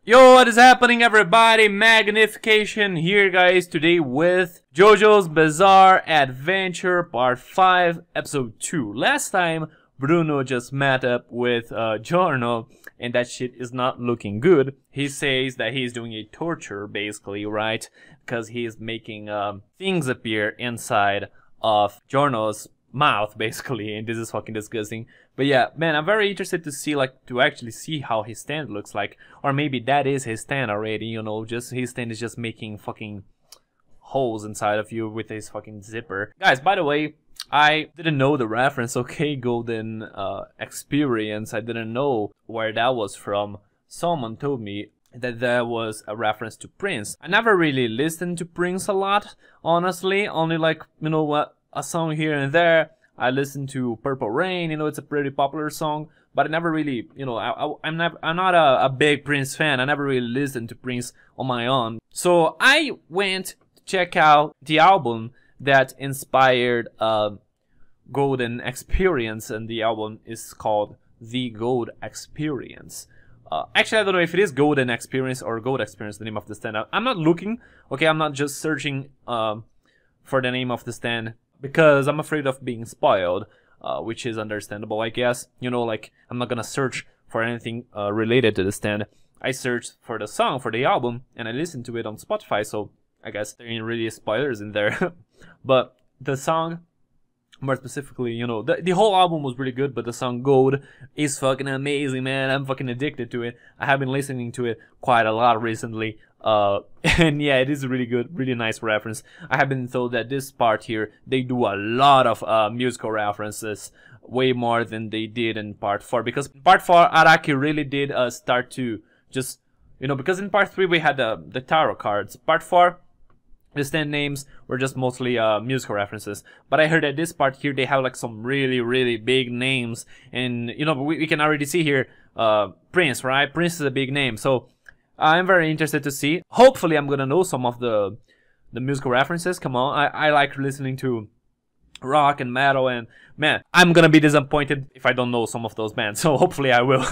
Yo, what is happening, everybody? Magnification here, guys, today with Jojo's Bizarre Adventure Part 5, Episode 2. Last time, Bruno just met up with Giorno, and that shit is not looking good. He says that he's doing a torture, basically, right? Because he's making things appear inside of Giorno's mouth, basically, and this is fucking disgusting. But yeah, man, I'm very interested to see, to actually see how his stand looks like. Or maybe that is his stand already, you know, just his stand is just making fucking holes inside of you with his fucking zipper. Guys, by the way, I didn't know the reference, okay, Golden Experience. I didn't know where that was from. Someone told me that there was a reference to Prince. I never really listened to Prince a lot, honestly. Only like, you know what, a song here and there. I listened to Purple Rain, you know, it's a pretty popular song, but I never really, you know, I'm not a big Prince fan. I never really listened to Prince on my own. So I went to check out the album that inspired Golden Experience, and the album is called The Gold Experience. Actually, I don't know if it is Golden Experience or Gold Experience, the name of the stand. I'm not looking, okay, I'm not just searching for the name of the stand, because I'm afraid of being spoiled, which is understandable, I guess. You know, like, I'm not gonna search for anything related to the stand. I searched for the song, for the album, and I listened to it on Spotify, so I guess there ain't really spoilers in there. But the song, more specifically, you know, the whole album was really good, but the song Gold is fucking amazing, man. I'm fucking addicted to it. I have been listening to it quite a lot recently. And yeah, it is a really good, really nice reference. I have been told that this part here, they do a lot of musical references, way more than they did in part 4. Because in part 4, Araki really did start to just, you know, because in part 3 we had the tarot cards. Part 4, the stand names were just mostly musical references. But I heard that this part here, they have like some really, really big names. And, you know, we can already see here, Prince, right? Prince is a big name, so I'm very interested to see. Hopefully I'm gonna know some of the musical references. Come on, I like listening to rock and metal, and man, I'm gonna be disappointed if I don't know some of those bands, so hopefully I will.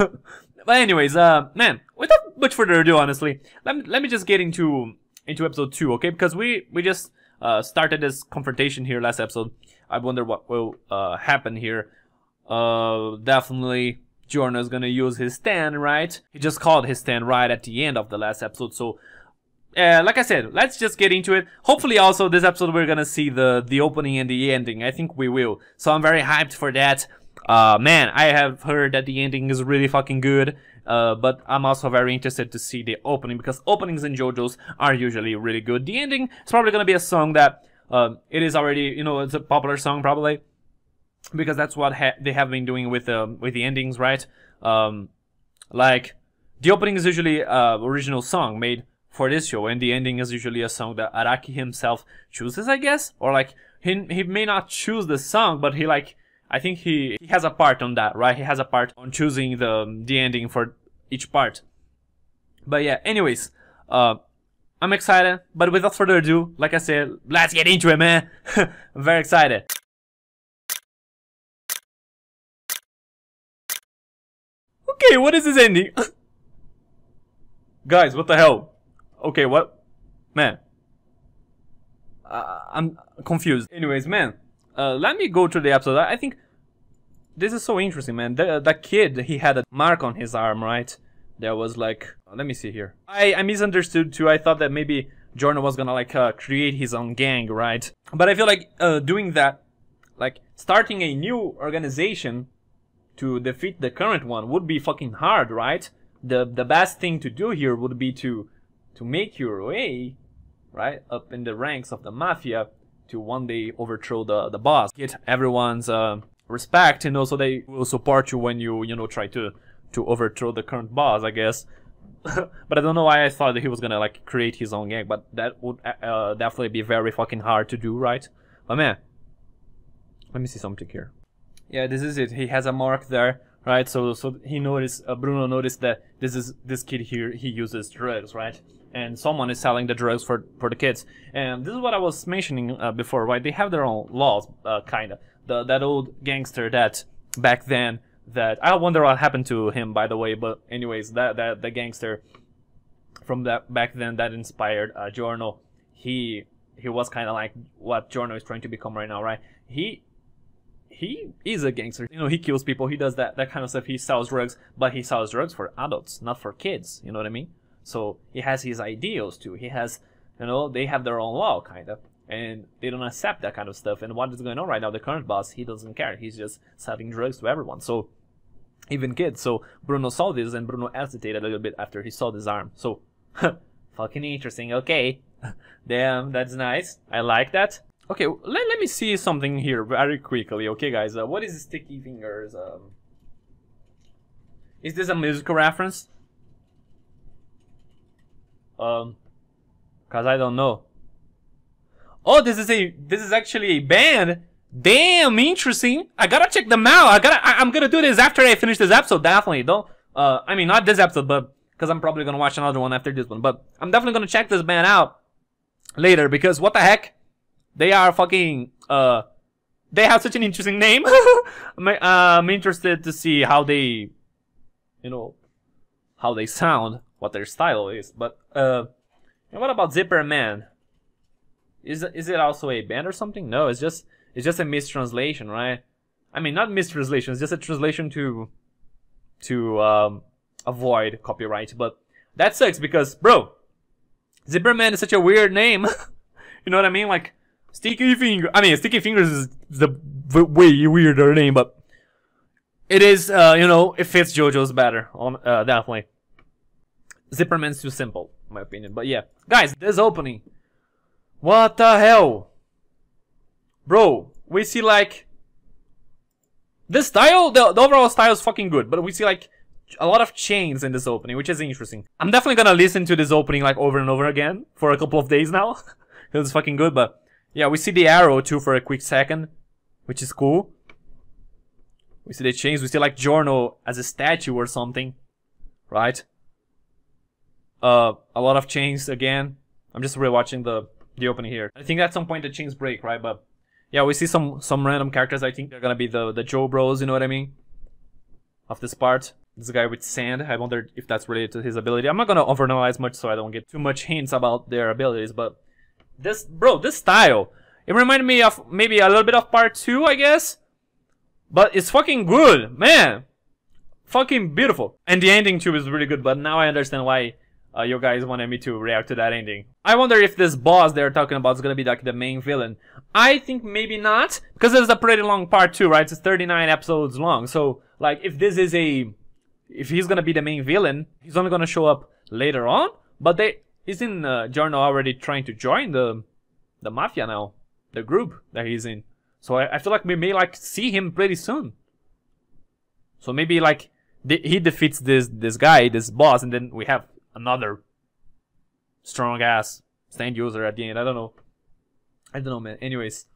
But anyways, man, without much further ado, honestly, let me just get into episode 2, okay? Because we just started this confrontation here last episode. I wonder what will happen here. Definitely Giorno is gonna use his stand, right? He just called his stand right at the end of the last episode, so like I said, let's just get into it. Hopefully also this episode we're gonna see the opening and the ending. I think we will, so I'm very hyped for that. Man, I have heard that the ending is really fucking good, but I'm also very interested to see the opening, because openings in JoJo's are usually really good. The ending is probably gonna be a song that it is already, you know, it's a popular song probably, because that's what they have been doing with the endings, right? Like, the opening is usually original song made for this show, and the ending is usually a song that Araki himself chooses, I guess, or like he may not choose the song, but he, like, I think he has a part on that, right? He has a part on choosing the ending for each part. But yeah, anyways, I'm excited, but without further ado, like I said, let's get into it, man. I'm very excited. Okay, what is this ending? Guys, what the hell? Okay, what? Man. I'm confused. Anyways, man. Let me go through the episode. I think this is so interesting, man. The kid, he had a mark on his arm, right? There was like... let me see here. I misunderstood too. I thought that maybe Giorno was gonna like create his own gang, right? But I feel like doing that, like starting a new organization to defeat the current one would be fucking hard, right? The best thing to do here would be to make your way, right, up in the ranks of the mafia to one day overthrow the boss. Get everyone's respect, you know, so they will support you when you know, try to overthrow the current boss, I guess. But I don't know why I thought that he was gonna like create his own gang, but that would definitely be very fucking hard to do, right? But man, let me see something here. Yeah, this is it. He has a mark there, right? So he noticed, Bruno noticed that this kid here, he uses drugs, right? And someone is selling the drugs for the kids. And this is what I was mentioning before, right? They have their own laws, kinda. That old gangster that back then, that I wonder what happened to him, by the way. But anyways, that the gangster, from that back then that inspired Giorno. He was kind of like what Giorno is trying to become right now, right? He is a gangster. You know, he kills people. He does that kind of stuff. He sells drugs, but he sells drugs for adults, not for kids. You know what I mean? So he has his ideals too. He has, you know, they have their own law kind of, and they don't accept that kind of stuff. And what is going on right now? The current boss, he doesn't care. He's just selling drugs to everyone. So even kids. So Bruno saw this, and Bruno hesitated a little bit after he saw this arm. So fucking interesting. Okay. Damn, that's nice. I like that. Okay, let me see something here very quickly. Okay, guys, what is Sticky Fingers? Is this a musical reference? Cause I don't know. Oh, this is actually a band. Damn, interesting. I gotta check them out. I'm gonna do this after I finish this episode. Definitely. Don't. I mean, not this episode, but because I'm probably gonna watch another one after this one. But I'm definitely gonna check this band out later, because what the heck, they are fucking they have such an interesting name. I'm interested to see how they, you know, how they sound, what their style is. But what about Zipper Man? Is it also a band or something? No, it's just a mistranslation, right? I mean, not mistranslation. It's just a translation to avoid copyright. But that sucks because, bro, Zipperman is such a weird name. You know what I mean? Like, Sticky Finger. I mean, Sticky Fingers is the way weirder name, but it is, you know, it fits Jojo's better. Definitely. Zipperman's too simple, in my opinion. But yeah. Guys, this opening. What the hell? Bro, we see like... This style, the overall style is fucking good, but we see like a lot of chains in this opening, which is interesting. I'm definitely gonna listen to this opening like over and over again for a couple of days now, because it's fucking good. But yeah, we see the arrow too for a quick second, which is cool. We see the chains. We see like Giorno as a statue or something, right? A lot of chains again. I'm just rewatching the opening here. I think at some point the chains break, right? But yeah, we see some random characters. I think they're gonna be the Joe Bros, you know what I mean? Of this part. This guy with sand. I wonder if that's related to his ability. I'm not gonna overanalyze much so I don't get too much hints about their abilities, but this style, it reminded me of maybe a little bit of part 2, I guess. But it's fucking good, man. Fucking beautiful. And the ending too is really good, but now I understand why you guys wanted me to react to that ending. I wonder if this boss they're talking about is gonna be like the main villain. I think maybe not, because it's a pretty long part 2, right? It's 39 episodes long. So, like, if he's gonna be the main villain, he's only gonna show up later on. But isn't Giorno already trying to join the mafia now, the group that he's in? So I feel like we may like see him pretty soon. So maybe like he defeats this guy, this boss, and then we have another strong ass stand user at the end. I don't know, man. Anyways,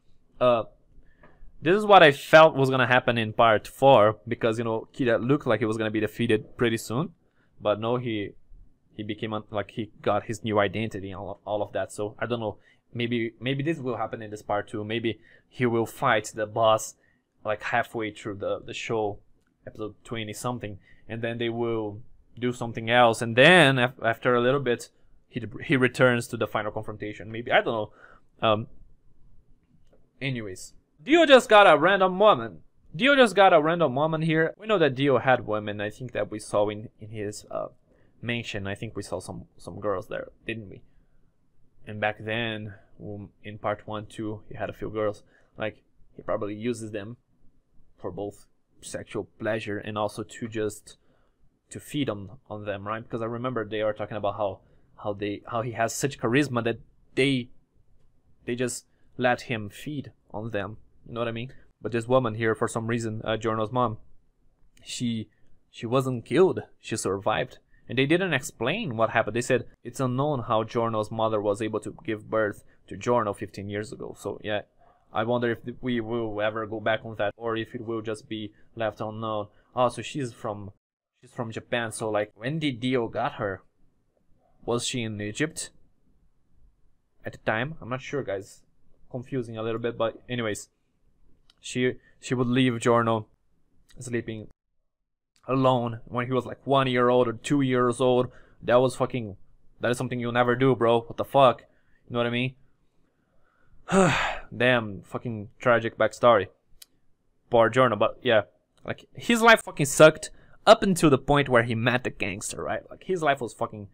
this is what I felt was gonna happen in part 4, because, you know, Kira looked like he was gonna be defeated pretty soon, but no, he became like he got his new identity and all of that. So I don't know. Maybe this will happen in this part 2. Maybe he will fight the boss like halfway through the show, episode 20 something, and then they will do something else, and then after a little bit he returns to the final confrontation. Maybe, I don't know. Anyways, Dio just got a random woman. Here. We know that Dio had women. I think that we saw in his mansion. I think we saw some girls there, didn't we? And back then, in part 1, 2, he had a few girls. Like, he probably uses them for both sexual pleasure and also to feed on them, right? Because I remember they are talking about how he has such charisma that they just let him feed on them. You know what I mean? But this woman here, for some reason, Giorno's mom, she wasn't killed. She survived. And they didn't explain what happened. They said it's unknown how Giorno's mother was able to give birth to Giorno 15 years ago. So yeah, I wonder if we will ever go back on that, or if it will just be left unknown. Oh, so she's from Japan. So like, when did Dio got her? Was she in Egypt at the time? I'm not sure, guys. Confusing a little bit, but anyways, she would leave Giorno sleeping alone when he was like 1 year old or 2 years old. That was fucking That is something you'll never do, bro. What the fuck? You know what I mean? Damn, fucking tragic backstory. Poor Giorno, but yeah. Like, his life fucking sucked up until the point where he met the gangster, right? Like, his life was fucking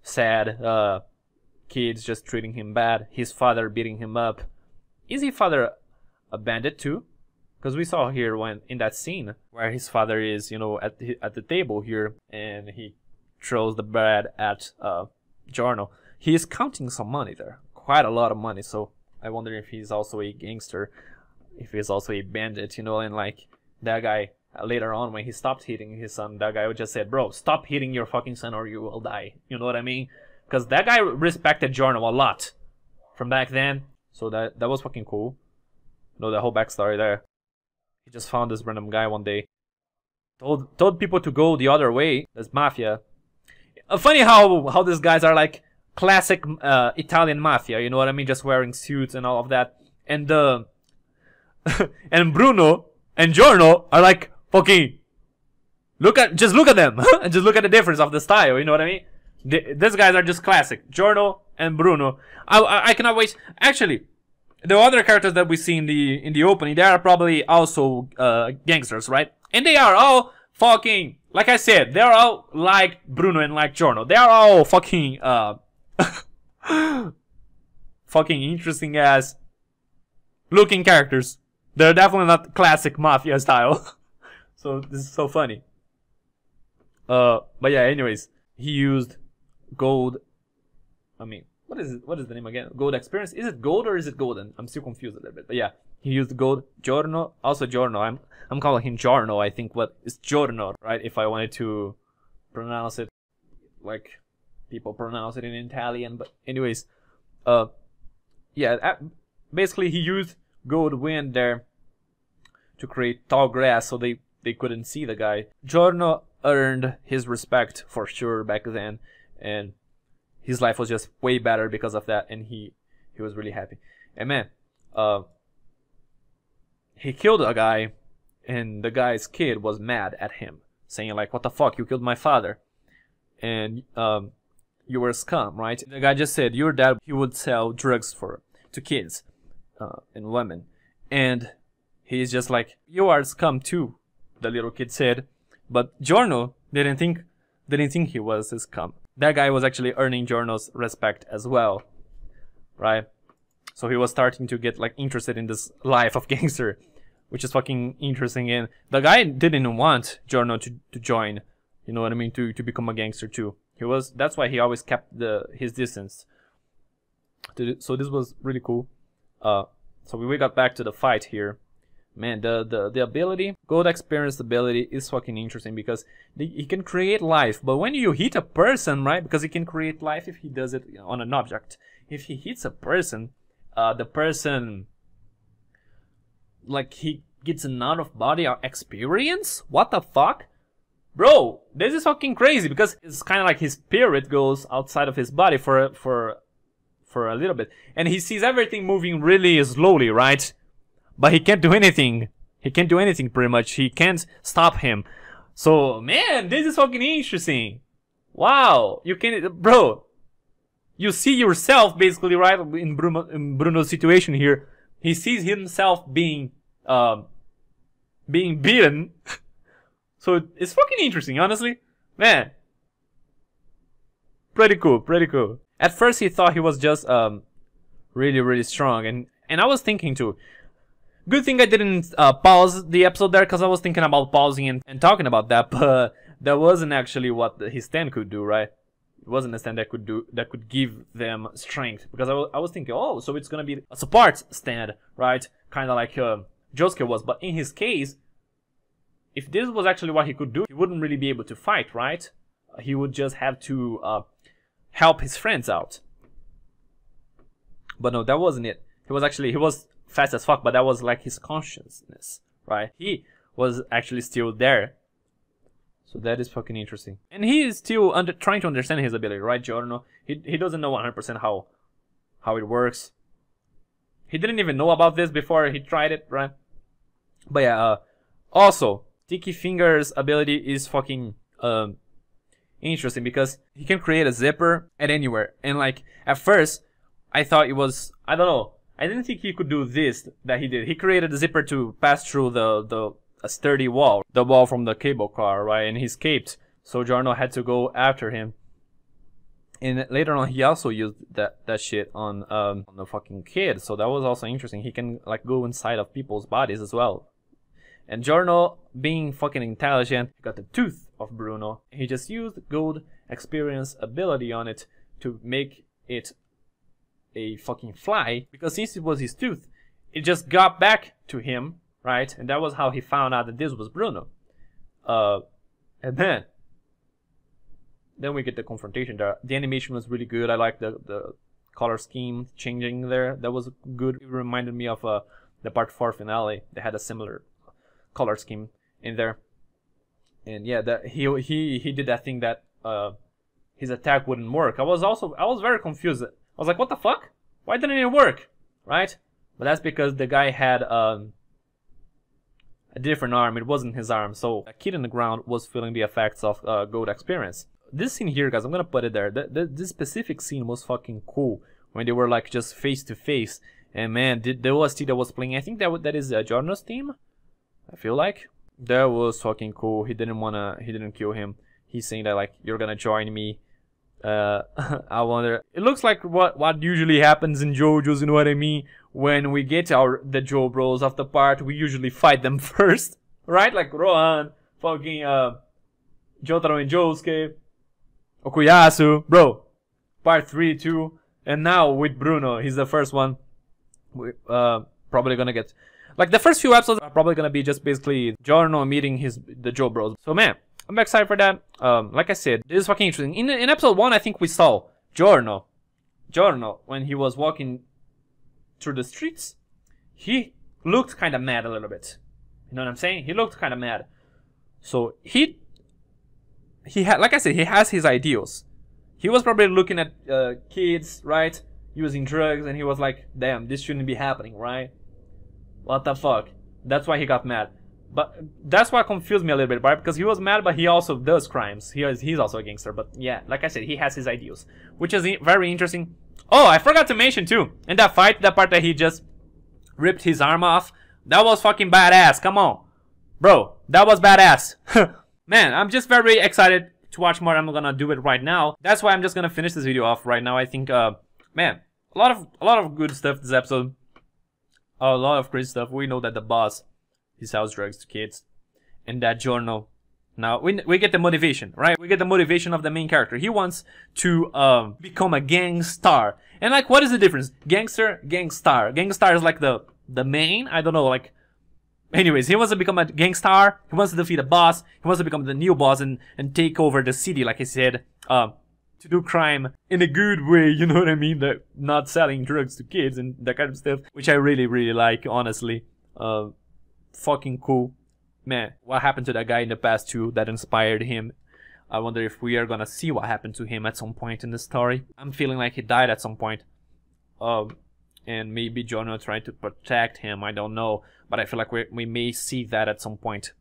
sad. Kids just treating him bad. His father beating him up. Is his father a bandit too? Because we saw here when in that scene where his father is, you know, at the table here, and he throws the bread at Giorno. He is counting some money there, quite a lot of money. So I wonder if he's also a gangster, if he's also a bandit, you know. And like that guy later on when he stopped hitting his son, that guy just said, "Bro, stop hitting your fucking son or you will die." You know what I mean? Because that guy respected Giorno a lot from back then. So that was fucking cool. You know, the whole backstory there. He just found this random guy one day. Told people to go the other way. There's mafia. Funny how these guys are like classic Italian mafia. You know what I mean? Just wearing suits and all of that. And and Bruno and Giorno are like fucking. Just look at them and just look at the difference of the style. You know what I mean? These guys are just classic. Giorno and Bruno. I cannot wait. Actually, the other characters that we see in the opening, they are probably also gangsters, right? And they are all fucking, like I said, they are all like Bruno and like Giorno. They are all fucking fucking interesting ass looking characters. They're definitely not classic mafia style. So this is so funny. But yeah, anyways, he used gold. I mean, what is the name again? Gold experience. Is it gold or is it golden? I'm still confused a little bit. But yeah, he used gold. Giorno, also Giorno. I'm calling him Giorno. I think what is Giorno, right? If I wanted to pronounce it like people pronounce it in Italian. But anyways, yeah. Basically, he used gold wind there to create tall grass, so they couldn't see the guy. Giorno earned his respect for sure back then, and his life was just way better because of that, and he was really happy. And man, he killed a guy, and the guy's kid was mad at him, saying like, "What the fuck? You killed my father, and you were a scum, right?" The guy just said, "Your dad, he would sell drugs to kids and women," and he's just like, "You are a scum too," the little kid said. But Giorno didn't think he was a scum. That guy was actually earning Giorno's respect as well, right? So he was starting to get like interested in this life of gangster, which is fucking interesting. And the guy didn't want Giorno to join, you know what I mean, to become a gangster too. That's why he always kept his distance. So this was really cool. So we got back to the fight here. Man, the ability, gold experience ability is fucking interesting because he can create life. But when you hit a person, right? Because he can create life if he does it on an object. If he hits a person, the person, like, he gets an out of body experience. What the fuck, bro? This is fucking crazy because it's kind of like his spirit goes outside of his body for a little bit, and he sees everything moving really slowly, right? But he can't do anything. He can't do anything pretty much. He can't stop him. So, man, this is fucking interesting. Wow. You can, bro. You see yourself basically, right, in Bruno's situation here. He sees himself being beaten. So it's fucking interesting, honestly. Man. Pretty cool, pretty cool. At first he thought he was just really, really strong. And I was thinking too, good thing I didn't pause the episode there, because I was thinking about pausing and talking about that, but that wasn't actually what his stand could do, right? It wasn't a stand that could give them strength, because I was thinking, oh, so it's gonna be a support stand, right? Kind of like Josuke was, but in his case, if this was actually what he could do, he wouldn't really be able to fight, right? He would just have to help his friends out. But no, that wasn't it. He was fast as fuck, but that was like his consciousness, right? He was actually still there. So that is fucking interesting. And he is still trying to understand his ability, right, Giorno? He doesn't know 100% how it works. He didn't even know about this before he tried it, right? But yeah, also, Sticky Fingers ability is fucking interesting because he can create a zipper at anywhere. And like at first, I thought it was, I don't know, I didn't think he could do this that he did. He created a zipper to pass through a sturdy wall, the wall from the cable car, right? And he escaped. So Giorno had to go after him. And later on, he also used that shit on the fucking kid. So that was also interesting. He can like go inside of people's bodies as well. And Giorno, being fucking intelligent, got the tooth of Bruno. He just used gold experience ability on it to make it a fucking fly. Because since it was his tooth, it just got back to him, right? And that was how he found out that this was Bruno. And then we get the confrontation there. The animation was really good. I like the color scheme changing there. That was good. It reminded me of the part 4 finale. They had a similar color scheme in there. And yeah, that he did that thing that his attack wouldn't work. I was very confused. I was like, what the fuck? Why didn't it work? Right? But that's because the guy had a different arm. It wasn't his arm. So a kid in the ground was feeling the effects of gold experience. This scene here, guys, I'm gonna put it there. This specific scene was fucking cool when they were like just face to face. And man, the OST that was playing, I think that is Giorno's theme. I feel like that was fucking cool. He didn't kill him. He's saying that like, you're gonna join me. I wonder. It looks like what usually happens in JoJo's. You know what I mean? When we get the Jo Bros of the part, we usually fight them first, right? Like Rohan, fucking Jotaro and Josuke. Okuyasu, bro, part 3 too, and now with Bruno, he's the first one. We probably gonna get, like the first few episodes are probably gonna be just basically Giorno meeting the Jo Bros. So man, I'm excited for that. Like I said, this is fucking interesting. In episode 1, I think we saw Giorno when he was walking through the streets. He looked kind of mad a little bit. You know what I'm saying? He looked kind of mad. So he had, like I said, he has his ideals. He was probably looking at kids, right, using drugs, and he was like, damn, this shouldn't be happening, right? What the fuck? That's why he got mad. But that's what confused me a little bit, right? Because he was mad, but he also does crimes. He's also a gangster. But yeah, like I said, he has his ideals, which is very interesting. Oh, I forgot to mention too, in that fight, that part that he just ripped his arm off, that was fucking badass. Come on, bro, that was badass. Man, I'm just very excited to watch more. I'm gonna do it right now. That's why I'm just gonna finish this video off right now. I think, man, a lot of good stuff this episode. A lot of great stuff. We know that the boss, he sells drugs to kids, and that Giorno. Now we get the motivation, right? We get the motivation of the main character. He wants to become a gangstar. And like, what is the difference? Gangster, gangstar. Gangstar is like the main. I don't know, like. Anyways, he wants to become a gangstar. He wants to defeat a boss. He wants to become the new boss and take over the city, like I said, to do crime in a good way, you know what I mean? That not selling drugs to kids and that kind of stuff, which I really, really like, honestly. Fucking cool. Man, what happened to that guy in the past too that inspired him? I wonder if we are gonna see what happened to him at some point in the story. I'm feeling like he died at some point. And maybe Giorno tried to protect him, I don't know. But I feel like we may see that at some point.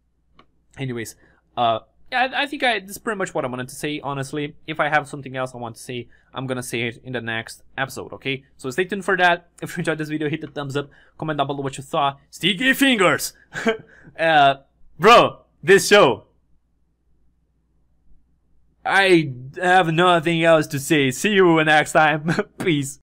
Anyways, yeah, I think this is pretty much what I wanted to say, honestly. If I have something else I want to say, I'm gonna say it in the next episode, okay? So stay tuned for that. If you enjoyed this video, hit the thumbs up. Comment down below what you thought. Sticky fingers! Bro, this show. I have nothing else to say. See you next time. Peace.